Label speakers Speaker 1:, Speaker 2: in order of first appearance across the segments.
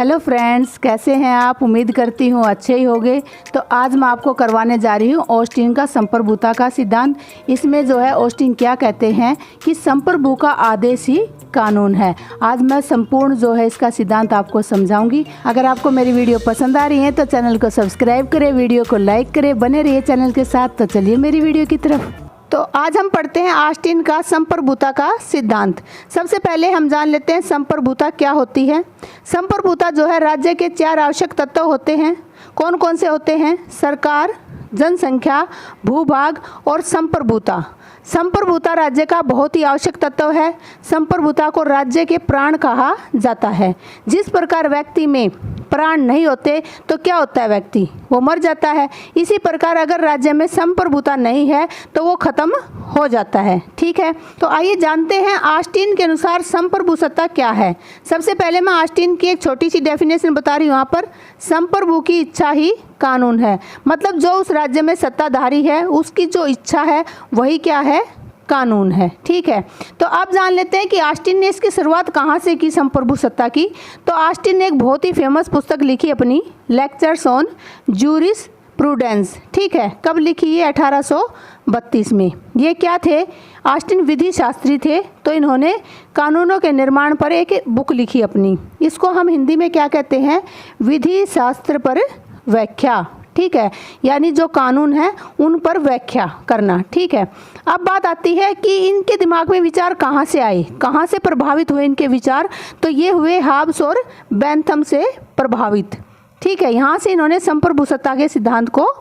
Speaker 1: Hello friends, कैसे हैं आप। उम्मीद करती हूँ अच्छे ही होंगे। तो आज मैं आपको करवाने जा रही हूँ ऑस्टिन का संप्रभुता का सिद्धांत। इसमें जो है ऑस्टिन क्या कहते हैं कि संप्रभु का आदेश ही कानून है। आज मैं संपूर्ण जो है इसका सिद्धांत आपको समझाऊंगी। अगर आपको मेरी वीडियो पसंद आ रही है तो चैनल को सब्सक्राइब करें, वीडियो को लाइक करें, बने रहिए चैनल के साथ। तो चलिए मेरी वीडियो की तरफ। तो आज हम पढ़ते हैं ऑस्टिन का संप्रभुता का सिद्धांत। सबसे पहले हम जान लेते हैं संप्रभुता क्या होती है। संप्रभुता जो है राज्य के 4 आवश्यक तत्व होते हैं। कौन कौन से होते हैं? सरकार, जनसंख्या, भूभाग और संप्रभुता। संप्रभुता राज्य का बहुत ही आवश्यक तत्व है। संप्रभुता को राज्य के प्राण कहा जाता है। जिस प्रकार व्यक्ति में प्राण नहीं होते तो क्या होता है, व्यक्ति वो मर जाता है। इसी प्रकार अगर राज्य में संप्रभुता नहीं है तो वो खत्म हो जाता है। ठीक है, तो आइए जानते हैं ऑस्टिन के अनुसार संप्रभुता क्या है। सबसे पहले मैं ऑस्टिन की एक छोटी सी डेफिनेशन बता रही हूँ। यहाँ पर संप्रभु की इच्छा ही कानून है। मतलब जो उस राज्य में सत्ताधारी है उसकी जो इच्छा है वही क्या है, कानून है। ठीक है, तो आप जान लेते हैं कि ऑस्टिन ने इसकी शुरुआत कहाँ से की संप्रभुता की। तो ऑस्टिन ने एक बहुत ही फेमस पुस्तक लिखी अपनी, लेक्चर्स ऑन जूरिस्प्रूडेंस। ठीक है, कब लिखी ये? 1832 में। ये क्या थे? ऑस्टिन विधि शास्त्री थे। तो इन्होंने कानूनों के निर्माण पर एक बुक लिखी अपनी। इसको हम हिंदी में क्या कहते हैं? विधि शास्त्र पर व्याख्या। ठीक है, यानी जो कानून है उन पर व्याख्या करना। ठीक है, अब बात आती है कि इनके दिमाग में विचार कहाँ से आए, कहाँ से प्रभावित हुए इनके विचार। तो ये हुए हाब्स और बेंथम से प्रभावित। ठीक है, यहाँ से इन्होंने संप्रभुता के सिद्धांत को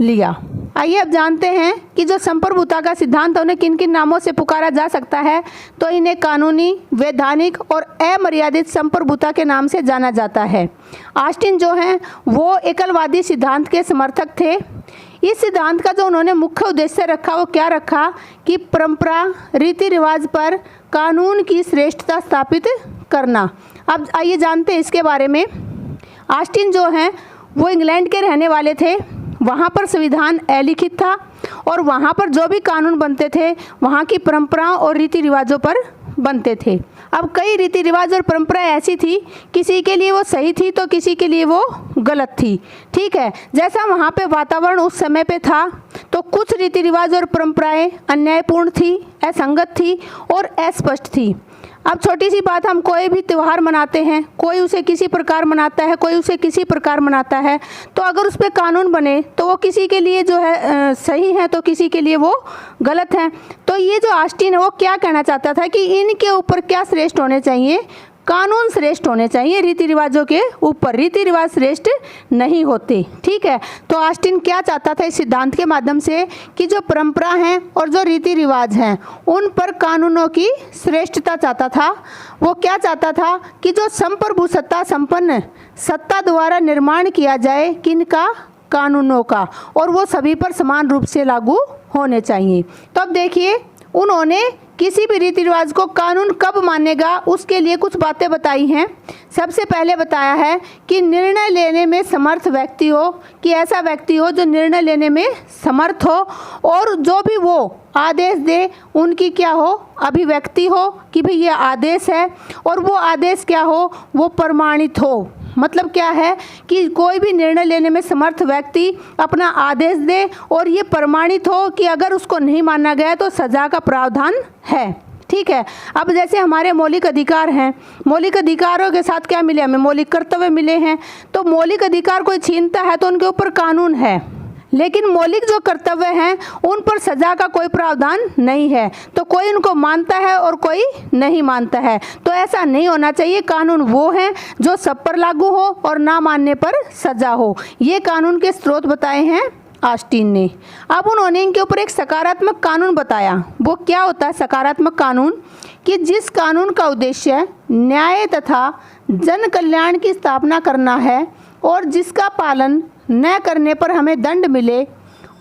Speaker 1: लिया। आइए अब जानते हैं कि जो संप्रभुता का सिद्धांत है उन्हें किन किन नामों से पुकारा जा सकता है। तो इन्हें कानूनी, वैधानिक और अमर्यादित संप्रभुता के नाम से जाना जाता है। ऑस्टिन जो हैं वो एकलवादी सिद्धांत के समर्थक थे। इस सिद्धांत का जो उन्होंने मुख्य उद्देश्य रखा वो क्या रखा कि परंपरा, रीति रिवाज पर कानून की श्रेष्ठता स्थापित करना। अब आइए जानते हैं इसके बारे में। ऑस्टिन जो हैं वो इंग्लैंड के रहने वाले थे। वहाँ पर संविधान अलिखित था और वहाँ पर जो भी कानून बनते थे वहाँ की परंपराओं और रीति रिवाजों पर बनते थे। अब कई रीति रिवाज और परंपराएं ऐसी थी, किसी के लिए वो सही थी तो किसी के लिए वो गलत थी। ठीक है, जैसा वहाँ पे वातावरण उस समय पे था तो कुछ रीति रिवाज और परंपराएं अन्यायपूर्ण थी, असंगत थी और अस्पष्ट थी। अब छोटी सी बात, हम कोई भी त्यौहार मनाते हैं, कोई उसे किसी प्रकार मनाता है, कोई उसे किसी प्रकार मनाता है। तो अगर उस पर कानून बने तो वो किसी के लिए जो है सही है तो किसी के लिए वो गलत है। तो ये जो ऑस्टिन है वो क्या कहना चाहता था कि इनके ऊपर क्या श्रेष्ठ होने चाहिए? कानून श्रेष्ठ होने चाहिए रीति रिवाजों के ऊपर। रीति रिवाज श्रेष्ठ नहीं होते। ठीक है, तो ऑस्टिन क्या चाहता था इस सिद्धांत के माध्यम से कि जो परंपरा हैं और जो रीति रिवाज हैं उन पर कानूनों की श्रेष्ठता चाहता था। वो क्या चाहता था कि जो संप्रभु सत्ता संपन्न सत्ता द्वारा निर्माण किया जाए, किनका? कानूनों का, और वो सभी पर समान रूप से लागू होने चाहिए। तो अब देखिए, उन्होंने किसी भी रीति रिवाज को कानून कब मानेगा उसके लिए कुछ बातें बताई हैं। सबसे पहले बताया है कि निर्णय लेने में समर्थ व्यक्ति हो, कि ऐसा व्यक्ति हो जो निर्णय लेने में समर्थ हो और जो भी वो आदेश दे उनकी क्या हो? अभिव्यक्ति हो कि भाई ये आदेश है, और वो आदेश क्या हो? वो प्रमाणित हो। मतलब क्या है कि कोई भी निर्णय लेने में समर्थ व्यक्ति अपना आदेश दे और ये प्रमाणित हो कि अगर उसको नहीं माना गया तो सजा का प्रावधान है। ठीक है, अब जैसे हमारे मौलिक अधिकार हैं, मौलिक अधिकारों के साथ क्या मिले? हमें मौलिक कर्तव्य मिले हैं। तो मौलिक अधिकार कोई छीनता है तो उनके ऊपर कानून है, लेकिन मौलिक जो कर्तव्य हैं उन पर सजा का कोई प्रावधान नहीं है। तो कोई उनको मानता है और कोई नहीं मानता है। तो ऐसा नहीं होना चाहिए। कानून वो हैं जो सब पर लागू हो और ना मानने पर सजा हो। ये कानून के स्रोत बताए हैं ऑस्टिन ने। अब उन्होंने इनके ऊपर एक सकारात्मक कानून बताया। वो क्या होता है सकारात्मक कानून? कि जिस कानून का उद्देश्य न्याय तथा जन कल्याण की स्थापना करना है और जिसका पालन न करने पर हमें दंड मिले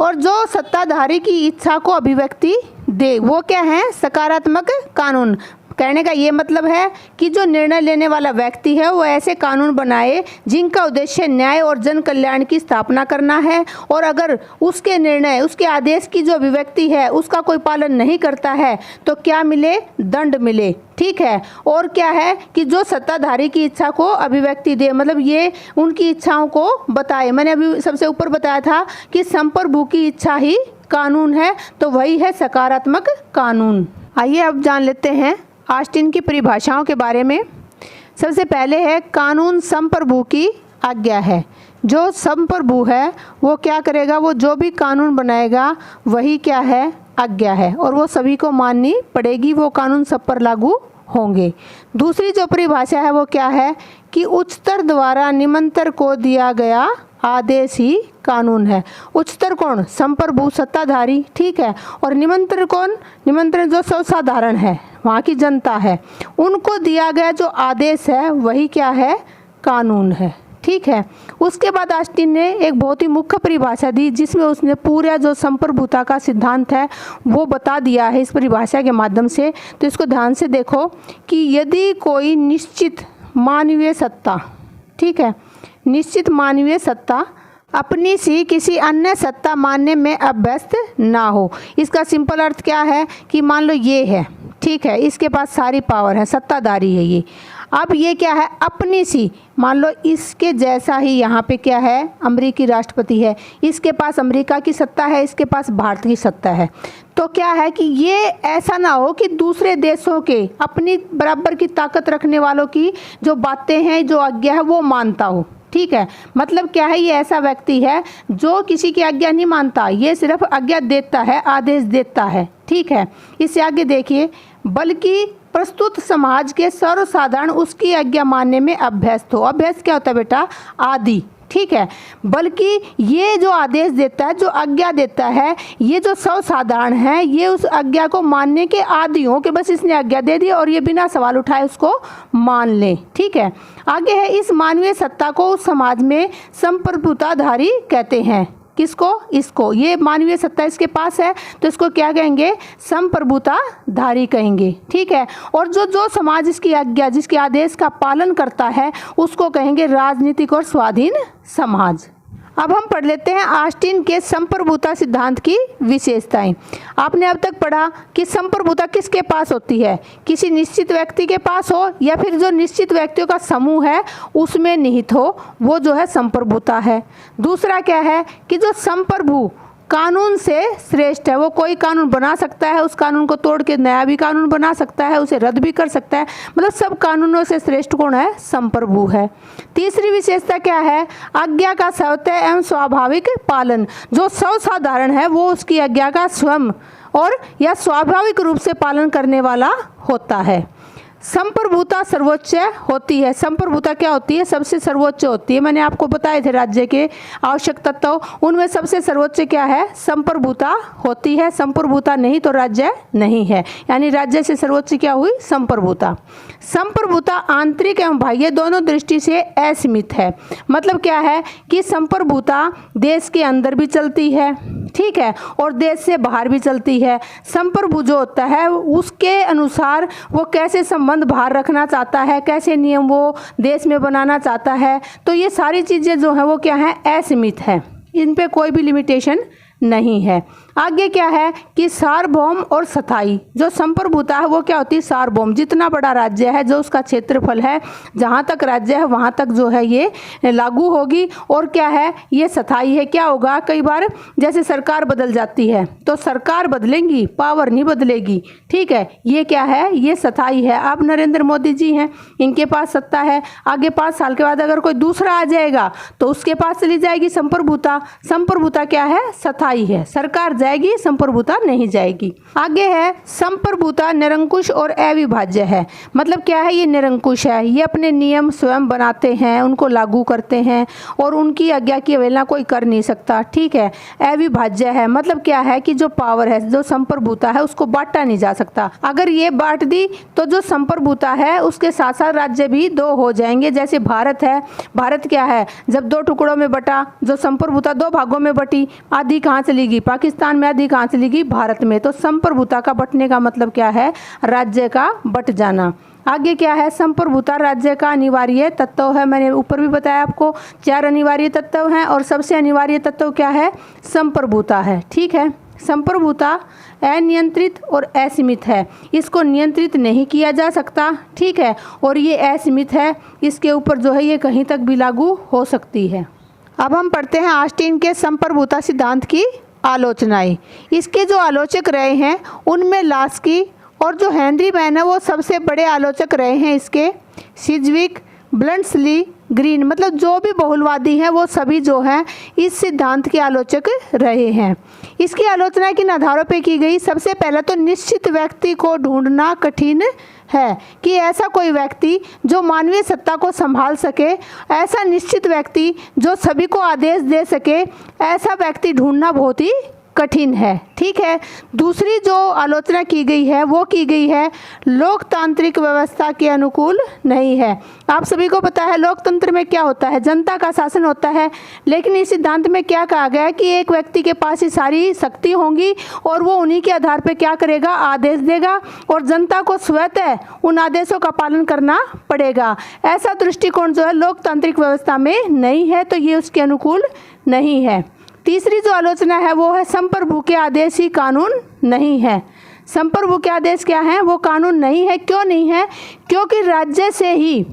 Speaker 1: और जो सत्ताधारी की इच्छा को अभिव्यक्ति दे, वो क्या है? सकारात्मक कानून। कहने का ये मतलब है कि जो निर्णय लेने वाला व्यक्ति है वो ऐसे कानून बनाए जिनका उद्देश्य न्याय और जन कल्याण की स्थापना करना है, और अगर उसके निर्णय, उसके आदेश की जो अभिव्यक्ति है उसका कोई पालन नहीं करता है तो क्या मिले? दंड मिले। ठीक है। और क्या है कि जो सत्ताधारी की इच्छा को अभिव्यक्ति दे, मतलब ये उनकी इच्छाओं को बताए। मैंने अभी सबसे ऊपर बताया था कि संप्रभु की इच्छा ही कानून है, तो वही है सकारात्मक कानून। आइए अब जान लेते हैं ऑस्टिन की परिभाषाओं के बारे में। सबसे पहले है कानून संप्रभु की आज्ञा है। जो संप्रभु है वो क्या करेगा? वो जो भी कानून बनाएगा वही क्या है? आज्ञा है, और वो सभी को माननी पड़ेगी, वो कानून सब पर लागू होंगे। दूसरी जो परिभाषा है वो क्या है कि उच्चतर द्वारा निम्नतर को दिया गया आदेश ही कानून है। उच्चतर कौन? संप्रभु, सत्ताधारी। ठीक है। और निम्नतर कौन? निम्नतर जो सर्वसाधारण है, वहाँ की जनता है, उनको दिया गया जो आदेश है वही क्या है? कानून है। ठीक है। उसके बाद ऑस्टिन ने एक बहुत ही मुख्य परिभाषा दी जिसमें उसने पूरा जो संप्रभुता का सिद्धांत है वो बता दिया है इस परिभाषा के माध्यम से। तो इसको ध्यान से देखो कि यदि कोई निश्चित मानवीय सत्ता, ठीक है, निश्चित मानवीय सत्ता अपनी सी किसी अन्य सत्ता मानने में अभ्यस्त ना हो। इसका सिंपल अर्थ क्या है कि मान लो ये है, ठीक है, इसके पास सारी पावर है, सत्ताधारी है ये। अब ये क्या है? अपनी सी, मान लो इसके जैसा ही यहाँ पे क्या है? अमेरिकी राष्ट्रपति है, इसके पास अमेरिका की सत्ता है, इसके पास भारत की सत्ता है। तो क्या है कि ये ऐसा ना हो कि दूसरे देशों के अपनी बराबर की ताकत रखने वालों की जो बातें हैं, जो आज्ञा है वो मानता हो। ठीक है। मतलब क्या है? ये ऐसा व्यक्ति है जो किसी की आज्ञा नहीं मानता, ये सिर्फ आज्ञा देता है, आदेश देता है। ठीक है। इससे आगे देखिए, बल्कि प्रस्तुत समाज के सर्वसाधारण उसकी आज्ञा मानने में अभ्यस्त हो। अभ्यस्त क्या होता है बेटा? आदि। ठीक है। बल्कि ये जो आदेश देता है, जो आज्ञा देता है, ये जो सर्वसाधारण है, ये उस आज्ञा को मानने के आदी हो कि बस इसने आज्ञा दे दी और ये बिना सवाल उठाए उसको मान ले। ठीक है। आगे है, इस मानवीय सत्ता को उस समाज में संप्रभुताधारी कहते हैं। किसको? इसको। ये मानवीय सत्ता इसके पास है तो इसको क्या कहेंगे? संप्रभुताधारी कहेंगे। ठीक है। और जो समाज इसकी आज्ञा, जिसके आदेश का पालन करता है उसको कहेंगे राजनीतिक और स्वाधीन समाज। अब हम पढ़ लेते हैं ऑस्टिन के संप्रभुता सिद्धांत की विशेषताएं। आपने अब तक पढ़ा कि संप्रभुता किसके पास होती है? किसी निश्चित व्यक्ति के पास हो या फिर जो निश्चित व्यक्तियों का समूह है उसमें निहित हो, वो जो है संप्रभुता है। दूसरा क्या है कि जो संप्रभु कानून से श्रेष्ठ है, वो कोई कानून बना सकता है, उस कानून को तोड़ के नया भी कानून बना सकता है, उसे रद्द भी कर सकता है, मतलब सब कानूनों से श्रेष्ठ कौन है? संप्रभु है। तीसरी विशेषता क्या है? आज्ञा का स्वतः एवं स्वाभाविक पालन। जो सर्वसाधारण है वो उसकी आज्ञा का स्वयं और या स्वाभाविक रूप से पालन करने वाला होता है। संप्रभुता सर्वोच्च होती है। संप्रभुता क्या होती है? सबसे सर्वोच्च होती है। मैंने आपको बताए थे राज्य के आवश्यक तत्व, उनमें सबसे सर्वोच्च क्या है? संप्रभुता होती है। संप्रभुता नहीं तो राज्य नहीं है, यानी राज्य से सर्वोच्च क्या हुई? संप्रभुता। संप्रभुता आंतरिक एवं बाह्य दोनों दृष्टि से असीमित है। मतलब क्या है कि संप्रभुता देश के अंदर भी चलती है, ठीक है, और देश से बाहर भी चलती है। संप्रभु जो होता है उसके अनुसार वो कैसे संबंध बाहर रखना चाहता है, कैसे नियम वो देश में बनाना चाहता है, तो ये सारी चीज़ें जो हैं वो क्या है? असीमित है, इन पे कोई भी लिमिटेशन नहीं है। आगे क्या है कि सार्वभौम और स्थायी। जो संप्रभुता है वो क्या होती है? सार्वभौम। जितना बड़ा राज्य है, जो उसका क्षेत्रफल है, जहाँ तक राज्य है वहाँ तक जो है ये लागू होगी। और क्या है? ये स्थायी है। क्या होगा? कई बार जैसे सरकार बदल जाती है तो सरकार बदलेंगी, पावर नहीं बदलेगी। ठीक है। ये क्या है? ये स्थायी है। अब नरेंद्र मोदी जी हैं, इनके पास सत्ता है, आगे 5 साल के बाद अगर कोई दूसरा आ जाएगा तो उसके पास चली जाएगी संप्रभुता। संप्रभुता क्या है? स्थायी है। सरकार जाएगी, संप्रभुता नहीं जाएगी। आगे है संप्रभुता निरंकुश और अविभाज्य है। मतलब क्या है? ये निरंकुश है, ये अपने नियम स्वयं बनाते हैं, उनको लागू करते हैं और उनकी आज्ञा की अवहेलना कोई कर नहीं सकता। ठीक है। अविभाज्य है, मतलब क्या है कि जो पावर है, जो संप्रभुता है, उसको बांटा नहीं जा सकता। अगर ये बांट दी तो जो संप्रभुता है उसके साथ साथ राज्य भी 2 हो जाएंगे। जैसे भारत है, भारत क्या है? जब 2 टुकड़ों में बटा, जो संप्रभुता 2 भागों में बटी, आधी कहाँ अधिकांश लीगी पाकिस्तान में, अधिकांश लीगी भारत में। तो संप्रभुता का बंटने का मतलब क्या है? राज्य का बंट जाना। आगे क्या है? संप्रभुता राज्य का अनिवार्य तत्व है। मैंने ऊपर भी बताया आपको 4 अनिवार्य तत्व हैं और सबसे अनिवार्य तत्व क्या है? संप्रभुता है। ठीक है, संप्रभुता अनियंत्रित और असीमित है, इसको नियंत्रित नहीं किया जा सकता। ठीक है, और ये असीमित है, इसके ऊपर जो है ये कहीं तक भी लागू हो सकती है। अब हम पढ़ते हैं ऑस्टिन के संप्रभुता सिद्धांत की आलोचनाएं। इसके जो आलोचक रहे हैं उनमें लास्की और जो हेनरी मैन है वो सबसे बड़े आलोचक रहे हैं इसके। सिज्विक, ब्लंट्सली, ग्रीन, मतलब जो भी बहुलवादी हैं वो सभी जो हैं इस सिद्धांत के आलोचक रहे हैं। इसकी आलोचना किन आधारों पे की गई? सबसे पहले तो निश्चित व्यक्ति को ढूंढना कठिन है कि ऐसा कोई व्यक्ति जो मानवीय सत्ता को संभाल सके, ऐसा निश्चित व्यक्ति जो सभी को आदेश दे सके, ऐसा व्यक्ति ढूंढना बहुत ही कठिन है। ठीक है, दूसरी जो आलोचना की गई है वो की गई है लोकतांत्रिक व्यवस्था के अनुकूल नहीं है। आप सभी को पता है लोकतंत्र में क्या होता है? जनता का शासन होता है। लेकिन इस सिद्धांत में क्या कहा गया है कि एक व्यक्ति के पास ही सारी शक्ति होंगी और वो उन्हीं के आधार पर क्या करेगा? आदेश देगा और जनता को स्वतः उन आदेशों का पालन करना पड़ेगा। ऐसा दृष्टिकोण जो है लोकतांत्रिक व्यवस्था में नहीं है, तो ये उसके अनुकूल नहीं है। तीसरी जो आलोचना है वो है संप्रभु के आदेश ही कानून नहीं है। संप्रभु के आदेश क्या है? वो कानून नहीं है। क्यों नहीं है? क्योंकि राज्य से ही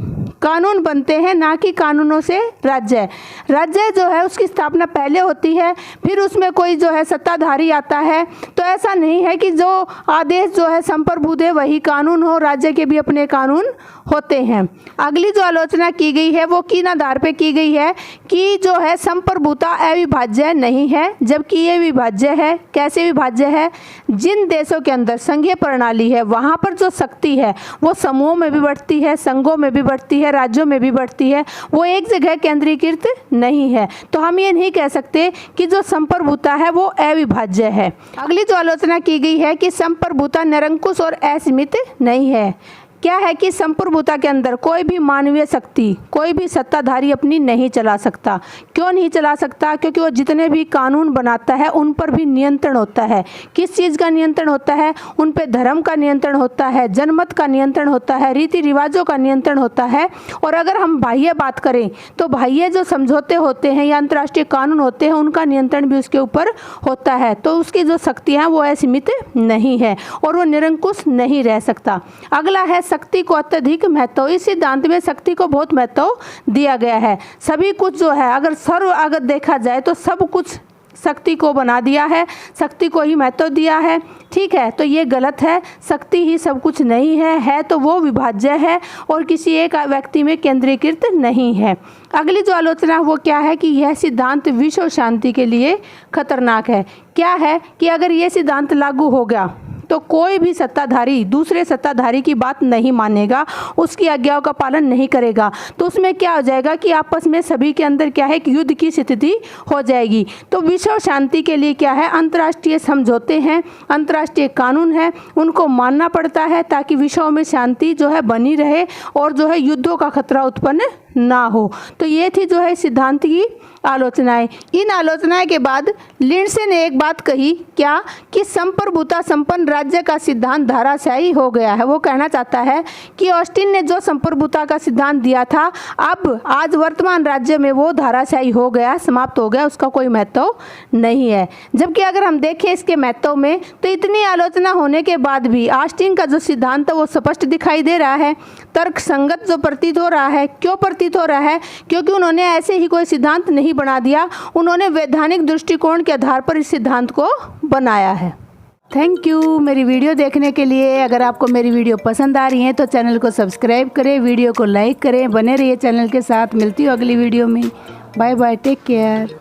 Speaker 1: कानून बनते हैं, ना कि कानूनों से राज्य। राज्य जो है उसकी स्थापना पहले होती है, फिर उसमें कोई जो है सत्ताधारी आता है। तो ऐसा नहीं है कि जो आदेश जो है संप्रभु दे वही कानून हो, राज्य के भी अपने कानून होते हैं। अगली जो आलोचना की गई है वो किन आधार पे की गई है कि जो है संप्रभुता अविभाज्य नहीं है, जबकि ये विभाज्य है। कैसे विभाज्य है? जिन देशों के अंदर संघीय प्रणाली है वहाँ पर जो शक्ति है वो समूहों में भी बढ़ती है, संघों में भी बढ़ती है, राज्यों में भी बढ़ती है, वो एक जगह केंद्रीकृत नहीं है। तो हम ये नहीं कह सकते कि जो संप्रभुता है वो अविभाज्य है। अगली जो आलोचना की गई है कि संप्रभुता निरंकुश और असीमित नहीं है। क्या है कि संप्रभुता के अंदर कोई भी मानवीय शक्ति, कोई भी सत्ताधारी अपनी नहीं चला सकता। क्यों नहीं चला सकता? क्योंकि वो जितने भी कानून बनाता है उन पर भी नियंत्रण होता है। किस चीज़ का नियंत्रण होता है? उन पे धर्म का नियंत्रण होता है, जनमत का नियंत्रण होता है, रीति रिवाजों का नियंत्रण होता है। और अगर हम बाह्य बात करें तो बाह्य जो समझौते होते हैं या अंतर्राष्ट्रीय कानून होते हैं उनका नियंत्रण भी उसके ऊपर होता है। तो उसकी जो शक्तियाँ हैं वो असीमित नहीं है और वो निरंकुश नहीं रह सकता। अगला है शक्ति को अत्यधिक महत्व। इस सिद्धांत में शक्ति को बहुत महत्व दिया गया है। सभी कुछ जो है अगर देखा जाए तो सब कुछ शक्ति को बना दिया है, शक्ति को ही महत्व दिया है। ठीक है, तो ये गलत है। शक्ति ही सब कुछ नहीं है तो वो विभाज्य है और किसी एक व्यक्ति में केंद्रीकृत नहीं है। अगली जो आलोचना वो क्या है कि यह सिद्धांत विश्व शांति के लिए खतरनाक है। क्या है कि अगर ये सिद्धांत लागू हो गया तो कोई भी सत्ताधारी दूसरे सत्ताधारी की बात नहीं मानेगा, उसकी आज्ञाओं का पालन नहीं करेगा। तो उसमें क्या हो जाएगा कि आपस में सभी के अंदर क्या है कि युद्ध की स्थिति हो जाएगी। तो विश्व शांति के लिए क्या है? अंतर्राष्ट्रीय समझौते हैं, अंतर्राष्ट्रीय कानून है, उनको मानना पड़ता है ताकि विश्व में शांति जो है बनी रहे और जो है युद्धों का खतरा उत्पन्न ना हो। तो ये थी जो है सिद्धांत की आलोचनाएं। इन आलोचनाएं के बाद लिंडसे ने एक बात कही, क्या कि संप्रभुता संपन्न राज्य का सिद्धांत धाराशायी हो गया है। वो कहना चाहता है कि ऑस्टिन ने जो संप्रभुता का सिद्धांत दिया था अब आज वर्तमान राज्य में वो धाराशायी हो गया, समाप्त हो गया, उसका कोई महत्व नहीं है। जबकि अगर हम देखें इसके महत्व में तो इतनी आलोचना होने के बाद भी ऑस्टिन का जो सिद्धांत है वो स्पष्ट दिखाई दे रहा है, तर्क संगत जो प्रतीत हो रहा है। क्यों प्रतीत हो रहा है? क्योंकि उन्होंने ऐसे ही कोई सिद्धांत नहीं बना दिया, उन्होंने वैधानिक दृष्टिकोण के आधार पर इस सिद्धांत को बनाया है। थैंक यू मेरी वीडियो देखने के लिए। अगर आपको मेरी वीडियो पसंद आ रही है तो चैनल को सब्सक्राइब करें, वीडियो को लाइक करें, बने रहिए चैनल के साथ। मिलती हूँ अगली वीडियो में। Bye bye, take care.